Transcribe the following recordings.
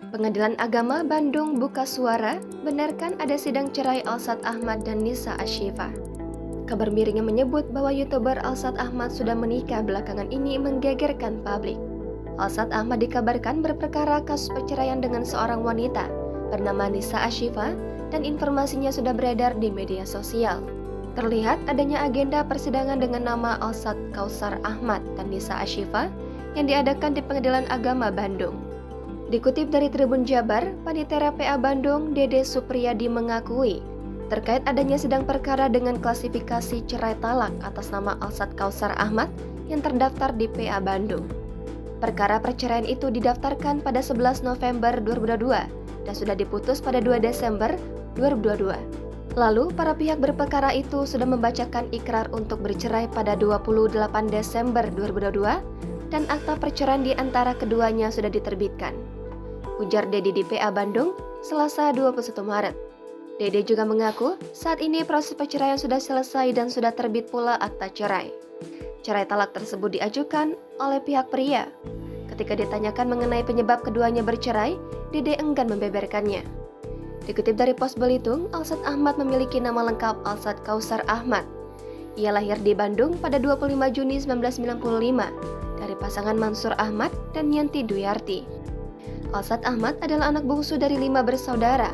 Pengadilan Agama Bandung buka suara, benarkan ada sidang cerai Alsat Ahmad dan Nisa Ashifa. Kabar miring yang menyebut bahwa YouTuber Alsat Ahmad sudah menikah belakangan ini menggegerkan publik. Alsat Ahmad dikabarkan berperkara kasus perceraian dengan seorang wanita bernama Nisa Ashifa dan informasinya sudah beredar di media sosial. Terlihat adanya agenda persidangan dengan nama Alsat Kausar Ahmad dan Nisa Ashifa yang diadakan di Pengadilan Agama Bandung. Dikutip dari Tribun Jabar, Panitera PA Bandung, Dede Supriyadi mengakui terkait adanya sidang perkara dengan klasifikasi cerai talak atas nama Alsat Kausar Ahmad yang terdaftar di PA Bandung. Perkara perceraian itu didaftarkan pada 11 November 2022 dan sudah diputus pada 2 Desember 2022. Lalu, para pihak berperkara itu sudah membacakan ikrar untuk bercerai pada 28 Desember 2022 dan akta perceraian di antara keduanya sudah diterbitkan. Ujar Dede di PA Bandung, Selasa 21 Maret. Dede juga mengaku saat ini proses perceraian sudah selesai dan sudah terbit pula akta cerai. Cerai talak tersebut diajukan oleh pihak pria. Ketika ditanyakan mengenai penyebab keduanya bercerai, Dede enggan membeberkannya. Dikutip dari Pos Belitung, Alsat Ahmad memiliki nama lengkap Alsat Kausar Ahmad. Ia lahir di Bandung pada 25 Juni 1995 dari pasangan Mansur Ahmad dan Yanti Duyarti. Alsat Ahmad adalah anak bungsu dari 5 bersaudara.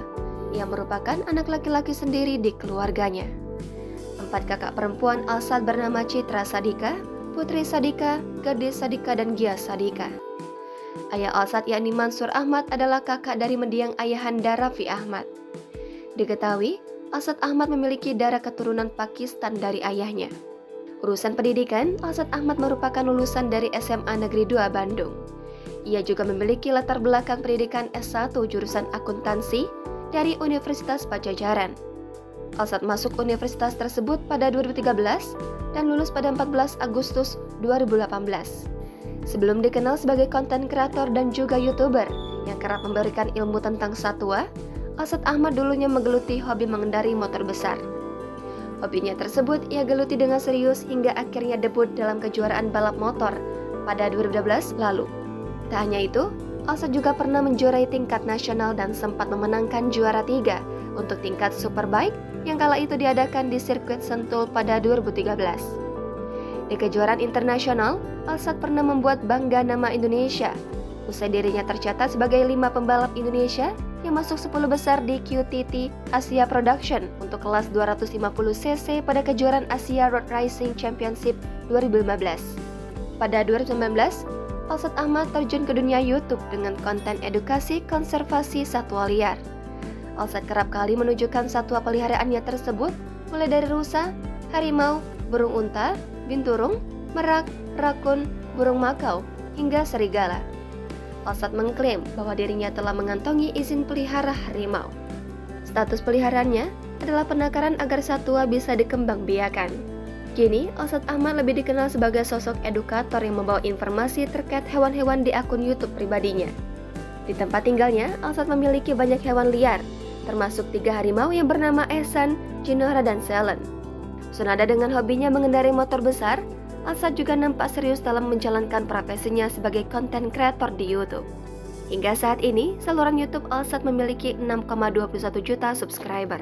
Ia merupakan anak laki-laki sendiri di keluarganya. 4 kakak perempuan Alsat bernama Citra Sadika, Putri Sadika, Gadis Sadika, dan Gia Sadika. Ayah Alsat yakni Mansur Ahmad adalah kakak dari mendiang ayahanda Raffi Ahmad. Diketahui, Alsat Ahmad memiliki darah keturunan Pakistan dari ayahnya. Urusan pendidikan, Alsat Ahmad merupakan lulusan dari SMA Negeri 2 Bandung. Ia juga memiliki latar belakang pendidikan S1 jurusan akuntansi dari Universitas Pajajaran. Alsat masuk universitas tersebut pada 2013 dan lulus pada 14 Agustus 2018. Sebelum dikenal sebagai konten kreator dan juga YouTuber yang kerap memberikan ilmu tentang satwa, Alsat Ahmad dulunya menggeluti hobi mengendarai motor besar. Hobinya tersebut ia geluti dengan serius hingga akhirnya debut dalam kejuaraan balap motor pada 2012 lalu. Tak hanya itu, Alsat juga pernah menjuarai tingkat nasional dan sempat memenangkan juara 3 untuk tingkat Superbike yang kala itu diadakan di sirkuit Sentul pada 2013. Di kejuaraan internasional, Alsat pernah membuat bangga nama Indonesia. Usai dirinya tercatat sebagai 5 pembalap Indonesia yang masuk 10 besar di QTT Asia Production untuk kelas 250cc pada kejuaraan Asia Road Racing Championship 2015. Pada 2019, Alsat Ahmad terjun ke dunia YouTube dengan konten edukasi konservasi satwa liar. Alsat kerap kali menunjukkan satwa peliharaannya tersebut, mulai dari rusa, harimau, burung unta, binturung, merak, rakun, burung makau, hingga serigala. Alsat mengklaim bahwa dirinya telah mengantongi izin pelihara harimau. Status peliharaannya adalah penakaran agar satwa bisa dikembangbiakan. Kini, Alsat Ahmad lebih dikenal sebagai sosok edukator yang membawa informasi terkait hewan-hewan di akun YouTube pribadinya. Di tempat tinggalnya, Alsat memiliki banyak hewan liar, termasuk 3 harimau yang bernama Ehsan, Jinora, dan Selen. Senada dengan hobinya mengendarai motor besar, Alsat juga nampak serius dalam menjalankan profesinya sebagai konten kreator di YouTube. Hingga saat ini, saluran YouTube Alsat memiliki 6,21 juta subscriber.